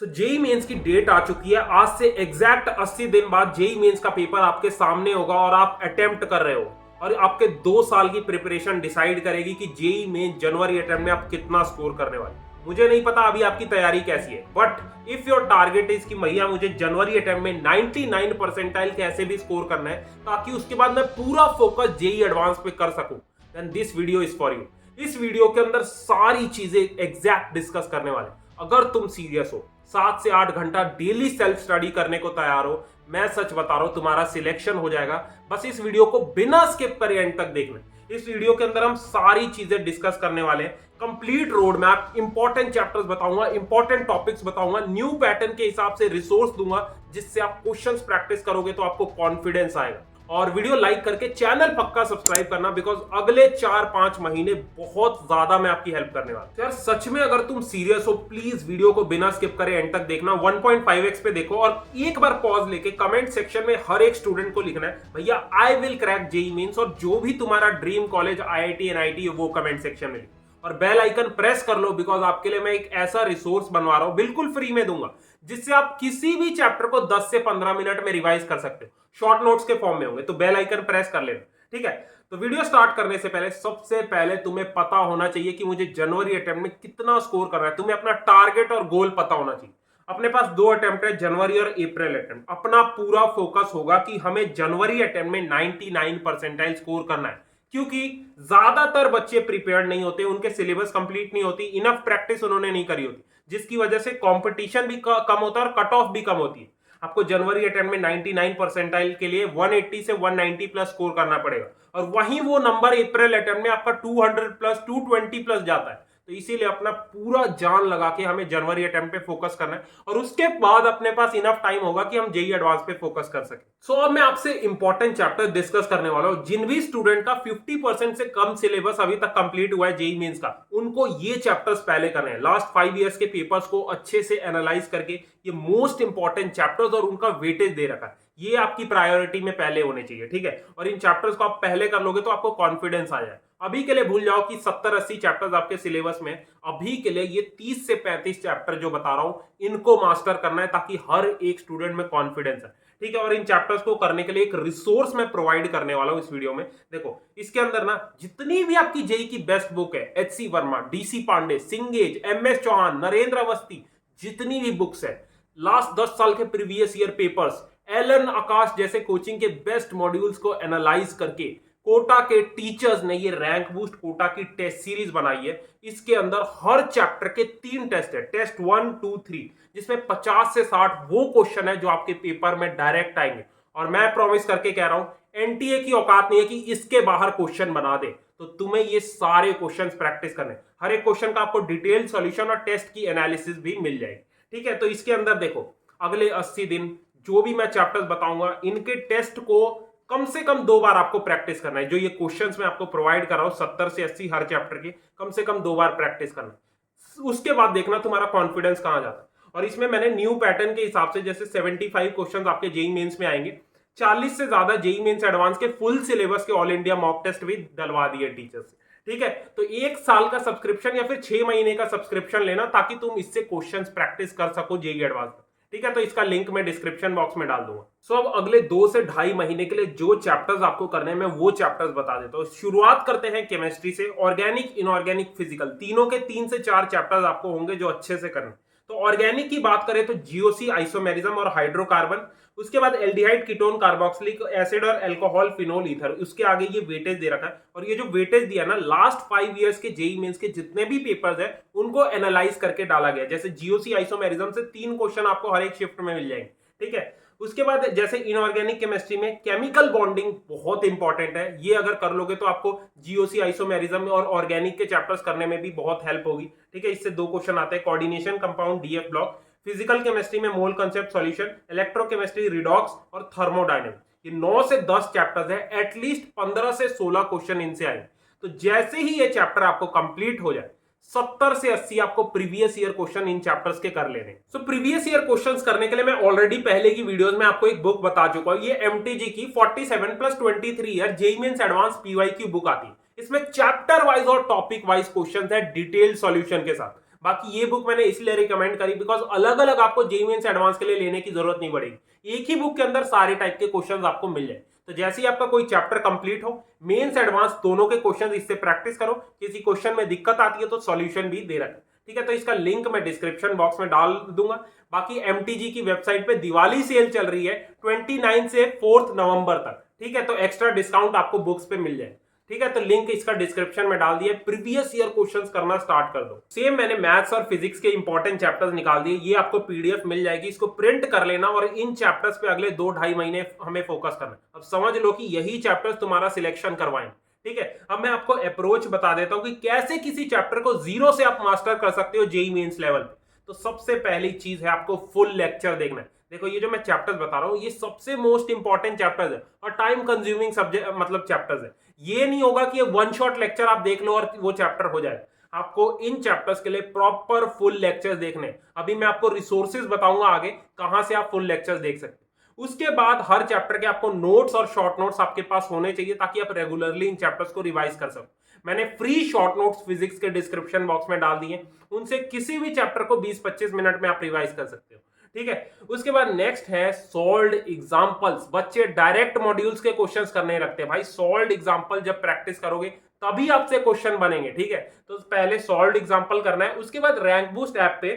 तो JEE mains की date आ चुकी है। आज से एग्जैक्ट 80 दिन बाद जेई मेंस का पेपर आपके सामने होगा और आप अटेम्प्ट कर रहे हो और आपके 2 साल की प्रिपरेशन डिसाइड करेगी कि जेई मेंस जनवरी अटेम्प्ट में आप कितना स्कोर करने वाले। मुझे नहीं पता अभी आपकी तैयारी कैसी है, but if your target is कि भैया मुझे जनवरी अटेम्प्ट में 99 परसेंटाइल कैसे भी स्कोर करना है ताकि उसके बाद मैं पूरा फोकस जेई एडवांस पे कर सकूं, then this video is for you. इस वीडियो के अंदर सारी चीजें एग्जैक्ट डिस्कस करने वाले। अगर तुम सीरियस हो, 7 से 8 घंटा डेली सेल्फ स्टडी करने को तैयार हो, मैं सच बता रहा हूं तुम्हारा सिलेक्शन हो जाएगा। बस इस वीडियो को बिना स्किप करे एंड तक देखना। इस वीडियो के अंदर हम सारी चीजें डिस्कस करने वाले हैं। Complete road map, important chapters बताऊंगा, इंपॉर्टेंट टॉपिक्स बताऊंगा, न्यू पैटर्न के हिसाब से रिसोर्स दूंगा जिससे आप क्वेश्चंस प्रैक्टिस करोगे तो आपको कॉन्फिडेंस आएगा। और वीडियो लाइक करके चैनल पक्का सब्सक्राइब करना, बिकॉज अगले 4-5 महीने बहुत ज्यादा मैं आपकी हेल्प करने वाला हूं। यार सच में अगर तुम सीरियस हो, प्लीज वीडियो को बिना स्किप करे एंड तक देखना। 1.5x पे देखो और एक बार पॉज लेके कमेंट सेक्शन में हर एक स्टूडेंट को लिखना है भैया I will crack JEE Mains, और जो भी तुम्हारा ड्रीम कॉलेज आईआईटी एनआईटी वो कमेंट सेक्शन में। और बेल आइकन प्रेस कर लो, बिकॉज आपके लिए मैं एक ऐसा रिसोर्स बनवा रहा हूं, बिल्कुल फ्री में दूंगा, जिससे आप किसी भी चैप्टर को 10 से 15 मिनट में रिवाइज कर सकते हो। शॉर्ट नोट्स के फॉर्म में होंगे, तो बेल आइकन प्रेस कर लेना, ठीक है। तो वीडियो स्टार्ट करने से पहले सबसे पहले तुम्हें पता होना चाहिए कि मुझे जनवरी अटेम्प्ट में कितना स्कोर करना है। तुम्हें अपना टारगेट और गोल पता होना चाहिए। अपने पास 2 अटेम्प्ट है, जनवरी और अप्रैल अटेम्प्ट। अपना पूरा फोकस होगा कि हमें जनवरी अटेम्प्ट में 99 परसेंटाइल स्कोर करना है, क्योंकि ज्यादातर बच्चे प्रिपेयर्ड नहीं होते, उनके सिलेबस कंप्लीट नहीं होती, इनफ प्रैक्टिस उन्होंने नहीं करी होती, जिसकी वजह से कंपटीशन भी कम होता है और कट ऑफ भी कम होती है। आपको जनवरी अटेम्प्ट में 99 परसेंटाइल के लिए 180 से 190 प्लस स्कोर करना पड़ेगा, और वहीं वो नंबर अप्रैल अटेम्प्ट में आपका 200 प्लस 220 प्लस जाता है। तो इसीलिए अपना पूरा जान लगा के हमें जनवरी अटेम्प्ट पे फोकस करना है, और उसके बाद अपने पास इनफ टाइम होगा कि हम जेई एडवांस पे फोकस कर सके। सो अब मैं आपसे इंपॉर्टेंट चैप्टर डिस्कस करने वाला हूं। जिन भी स्टूडेंट का 50% से कम सिलेबस अभी तक कंप्लीट हुआ है जेई मेंस का, उनको ये चैप्टर्स पहले करने हैं। लास्ट 5 इयर्स के पेपर्स को अच्छे से एनालाइज करके ये मोस्ट इंपॉर्टेंट चैप्टर्स और उनका वेटेज दे रखा है, ये आपकी प्रायोरिटी में पहले होने चाहिए, ठीक है। और इन चैप्टर्स को आप पहले कर लोगे तो आपको कॉन्फिडेंस आ जाए। अभी के लिए भूल जाओ कि 70-80 चैप्टर्स आपके सिलेबस में। अभी के लिए ये 30 से 35 चैप्टर जो बता रहा हूं, इनको मास्टर करना है ताकि हर एक स्टूडेंट में कॉन्फिडेंस है, ठीक है। और इन चैप्टर्स को करने के लिए एक रिसोर्स मैं प्रोवाइड करने वाला हूं इस वीडियो में। देखो इसके अंदर ना जितनी भी आपकी जेई की बेस्ट बुक है, HC Verma, DC Pandey, सिंगेज, MS Chauhan, Narendra Awasthi, जितनी भी बुक्स है, लास्ट 10 साल के प्रीवियस ईयर पेपर्स, एलन आकाश जैसे कोचिंग के बेस्ट मॉड्यूल्स को एनालाइज करके कोटा के टीचर्स ने ये रैंक बूस्ट कोटा की टेस्ट सीरीज बनाई है। इसके अंदर हर चैप्टर के 3 टेस्ट है, टेस्ट 1, 2, 3, जिसमें 50 से 60 वो क्वेश्चन है जो आपके पेपर में डायरेक्ट आएंगे। और मैं प्रॉमिस करके कह रहा हूं, एनटीए की औकात नहीं है कि इसके बाहर क्वेश्चन बना दे। तो तुम्हें ये सारे क्वेश्चंस प्रैक्टिस करने, हर एक क्वेश्चन का आपको डिटेल सॉल्यूशन और टेस्ट की एनालिसिस भी मिल जाएगी, ठीक है। तो इसके अंदर देखो अगले 80 दिन जो भी मैं चैप्टर्स बताऊंगा, इनके टेस्ट को कम से कम 2 बार आपको प्रैक्टिस करना है। जो ये क्वेश्चंस मैं आपको प्रोवाइड कर रहा हूं 70 से 80 हर चैप्टर के, कम से कम 2 बार प्रैक्टिस करना है। उसके बाद देखना तुम्हारा कॉन्फिडेंस कहां जाता है। और इसमें मैंने न्यू पैटर्न के हिसाब से जैसे 75 क्वेश्चंस आपके जेई मेंस में आएंगे, 40 से ज्यादा जेई मेंस एडवांस के फुल सिलेबस के ऑल इंडिया मॉक टेस्ट भी डलवा दिए टीचर्स से, ठीक है। तो 1 साल का सब्सक्रिप्शन या फिर 6 महीने का सब्सक्रिप्शन लेना ताकि तुम इससे क्वेश्चंस प्रैक्टिस कर सको जेई एडवांस, ठीक है। तो इसका लिंक मैं डिस्क्रिप्शन बॉक्स में डाल दूंगा। सो अब अगले 2 से 2.5 महीने के लिए जो चैप्टर्स आपको करने हैं, मैं वो चैप्टर्स बता देता हूं। शुरुआत करते हैं केमिस्ट्री से। ऑर्गेनिक, इनऑर्गेनिक, फिजिकल, तीनों के 3 से 4 चैप्टर्स आपको होंगे जो अच्छे से करने। तो ऑर्गेनिक की बात करें तो जीओसी, आइसोमेरिज्म और हाइड्रोकार्बन, उसके बाद एल्डिहाइड, कीटोन, कार्बोक्सिलिक एसिड और अल्कोहल, फिनोल, ईथर, उसके आगे ये वेटेज दे रखा है। और ये जो वेटेज दिया ना, लास्ट 5 इयर्स के जेई मेंस के जितने भी पेपर्स है उनको एनालाइज करके डाला गया। जैसे जीओसी, आइसोमेरिज्म से 3 क्वेश्चन आपको हर एक शिफ्ट में मिल जाएंगे, ठीक है। उसके बाद जैसे इनऑर्गेनिक केमिस्ट्री में केमिकल बॉन्डिंग बहुत इंपॉर्टेंट है, ये अगर कर लोगे तो आपको जीओसी, आइसोमेरिज्म और ऑर्गेनिक के चैप्टर्स करने में भी बहुत हेल्प होगी, ठीक है। इससे 2 क्वेश्चन आते हैं, coordination, compound, DF block. Physical chemistry में mole concept solution, electrochemistry, redox और थर्मोडायनेमिक्स, ये 9 से 10 चैप्टर्स है। एटलीस्ट 15 से 16 क्वेश्चन इनसे आएंगे। तो जैसे ही ये चैप्टर आपको कंप्लीट हो जाए, 70 से 80 आपको previous year question in chapters के कर लेने। सो प्रीवियस ईयर क्वेश्चंस करने के लिए मैं ऑलरेडी पहले की वीडियोस में आपको एक बुक बता चुका हूं। ये एमटीजी की 47+23 year JEE Mains advance PYQ book आती है। इसमें चैप्टर वाइज और टॉपिक वाइज क्वेश्चंस है डिटेल सॉल्यूशन के साथ। बाकी ये बुक मैंने इसलिए रिकमेंड करी बिकॉज अलग अलग आपको जेईई मेंस एडवांस के लिए लेने की जरूरत नहीं पड़ेगी, एक ही बुक के अंदर सारे टाइप के क्वेश्चंस आपको मिल जाए। तो जैसे ही आपका कोई चैप्टर कंप्लीट हो, मेंस एडवांस दोनों के क्वेश्चंस इससे प्रैक्टिस करो, किसी क्वेश्चन में दिक्कत आती है तो सॉल्यूशन भी दे रखा है, ठीक है। तो इसका लिंक मैं डिस्क्रिप्शन बॉक्स में डाल दूंगा। बाकी एमटीजी की वेबसाइट पे दिवाली सेल चल रही है 29 से 4 नवंबर तक, ठीक है। तो एक्स्ट्रा डिस्काउंट आपको बुक्स पे मिल जाए, ठीक है। तो लिंक इसका डिस्क्रिप्शन में डाल दिया। प्रीवियस ईयर क्वेश्चंस करना स्टार्ट कर दो। सेम मैंने मैथ्स और फिजिक्स के इंपॉर्टेंट चैप्टर्स निकाल दिए, ये आपको पीडीएफ मिल जाएगी, इसको प्रिंट कर लेना और इन चैप्टर्स पे अगले 2-2.5 महीने हमें फोकस करना है। अब समझ लो कि यही चैप्टर्स तुम्हारा सिलेक्शन करवाएं, ठीक है। अब मैं आपको अप्रोच बता देता हूं कि कैसे किसी चैप्टर को जीरो से आप मास्टर कर सकते हो जेईई मेंस लेवल पे। तो सबसे पहली चीज है आपको फुल लेक्चर देखना है। देखो ये जो मैं चैप्टर्स बता रहा हूं ये सबसे मोस्ट इंपॉर्टेंट चैप्टर्स है और टाइम कंज्यूमिंग सब्जेक्ट मतलब चैप्टर्स है। ये नहीं होगा कि ये वन शॉट लेक्चर आप देख लो और वो चैप्टर हो जाए। आपको इन चैप्टर्स के लिए प्रॉपर फुल लेक्चर्स देखने। अभी मैं आपको रिसोर्सेज बताऊंगा आगे कहां से आप फुल लेक्चर्स देख सकते हो। उसके बाद हर चैप्टर के आपको नोट्स और शॉर्ट नोट्स आपके पास होने चाहिए ताकि आप रेगुलरली इन चैप्टर्स को रिवाइज कर सको। मैंने फ्री शॉर्ट नोट्स फिजिक्स के डिस्क्रिप्शन बॉक्स में डाल दिए, उनसे किसी भी चैप्टर को 20-25 मिनट में आप रिवाइज कर सकते हो, ठीक है। उसके बाद नेक्स्ट है सॉल्व्ड एग्जांपल्स। बच्चे डायरेक्ट मॉड्यूल्स के क्वेश्चंस करने लगते हैं भाई, सॉल्व्ड एग्जांपल जब प्रैक्टिस करोगे तभी आपसे क्वेश्चन बनेंगे, ठीक है। तो पहले सॉल्व्ड एग्जांपल करना है। उसके बाद रैंक बूस्ट ऐप पे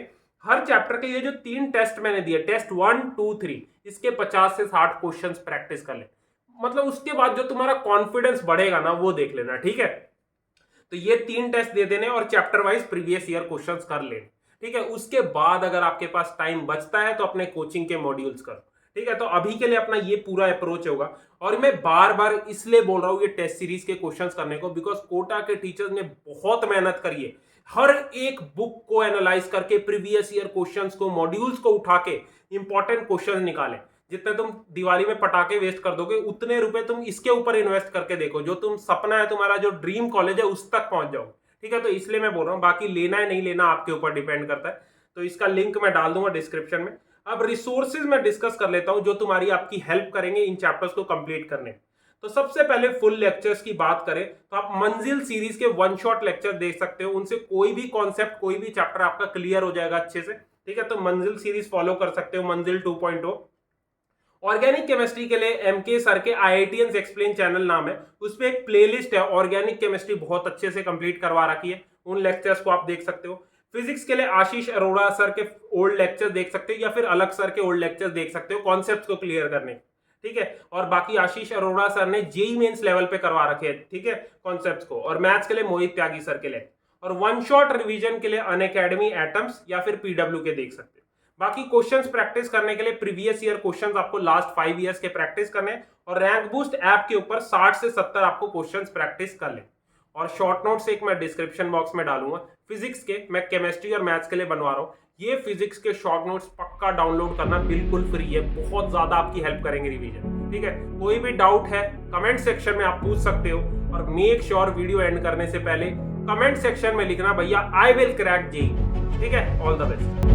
हर चैप्टर के ये जो 3 टेस्ट मैंने दिए, टेस्ट 1, 2, 3, इसके 50 से 60 क्वेश्चंस प्रैक्टिस कर ले। मतलब उसके बाद जो तुम्हारा कॉन्फिडेंस बढ़ेगा ना वो देख लेना, ठीक है। तो ये 3 टेस्ट दे देने और chapter wise previous year questions कर लेने, ठीक है। उसके बाद अगर आपके पास टाइम बचता है तो अपने कोचिंग के मॉड्यूल्स करो, ठीक है। तो अभी के लिए अपना ये पूरा अप्रोच होगा और मैं बार बार इसलिए बोल रहा हूं ये टेस्ट सीरीज के क्वेश्चंस करने को बिकॉज कोटा के टीचर्स ने बहुत मेहनत करी है। हर एक बुक को एनालाइज करके प्रीवियस ईयर क्वेश्चंस को मॉड्यूल्स को उठा के इंपॉर्टेंट क्वेश्चंस निकाले। जितने तुम दिवाली में पटाखे वेस्ट कर दोगे उतने रुपए तुम इसके ऊपर इन्वेस्ट करके देखो, जो तुम सपना है तुम्हारा, जो ड्रीम कॉलेज है उस तक पहुंच जाओ, ठीक है। तो इसलिए मैं बोल रहा हूं, बाकी लेना है नहीं लेना आपके ऊपर डिपेंड करता है। तो इसका लिंक मैं डाल दूंगा डिस्क्रिप्शन में। अब रिसोर्सेज में डिस्कस कर लेता हूं जो तुम्हारी आपकी हेल्प करेंगे इन चैप्टर्स को कंप्लीट करने। तो सबसे पहले फुल लेक्चर्स की बात करें तो आप मंजिल सीरीज के वन शॉट लेक्चर देख सकते हो, उनसे कोई भी कॉन्सेप्ट कोई भी चैप्टर आपका क्लियर हो जाएगा अच्छे से, ठीक है। तो मंजिल सीरीज फॉलो कर सकते हो, मंजिल 2.0। ऑर्गेनिक केमिस्ट्री के लिए एमके सर के आईआईटीएंस एक्सप्लेन चैनल नाम है, उस पर एक प्लेलिस्ट है ऑर्गेनिक केमिस्ट्री बहुत अच्छे से कंप्लीट करवा रखी है, उन लेक्चर्स को आप देख सकते हो। फिजिक्स के लिए आशीष अरोड़ा सर के ओल्ड लेक्चर देख सकते हो या फिर अलग सर के ओल्ड लेक्चर देख सकते हो कॉन्सेप्ट्स को क्लियर करने, ठीक है। और बाकी आशीष अरोड़ा सर ने जेईई मेंस लेवल पे करवा रखे हैं, ठीक है, कॉन्सेप्ट्स को। और मैथ्स के लिए मोहित त्यागी सर के लिए, और वन शॉट रिवीजन के लिए अनअकैडमी एटम्स या फिर पीडब्ल्यू के देख सकते हो। बाकी क्वेश्चंस प्रैक्टिस करने के लिए प्रीवियस ईयर क्वेश्चंस आपको लास्ट 5 ईयर्स के प्रैक्टिस करने और रैंक बूस्ट ऐप के ऊपर 60 से 70 आपको क्वेश्चंस प्रैक्टिस कर ले। और शॉर्ट नोट्स एक मैं डिस्क्रिप्शन बॉक्स में डालूंगा फिजिक्स के, मैं केमिस्ट्री और मैथ्स के लिए बनवा रहा हूँ। ये फिजिक्स के शॉर्ट नोट्स पक्का डाउनलोड करना, बिल्कुल फ्री है, बहुत ज्यादा आपकी हेल्प करेंगे रिवीजन, ठीक है। कोई भी डाउट है कमेंट सेक्शन में आप पूछ सकते हो और मेक श्योर वीडियो एंड करने से पहले कमेंट सेक्शन में लिखना भैया आई विल क्रैक जेईई, ठीक है। All the best.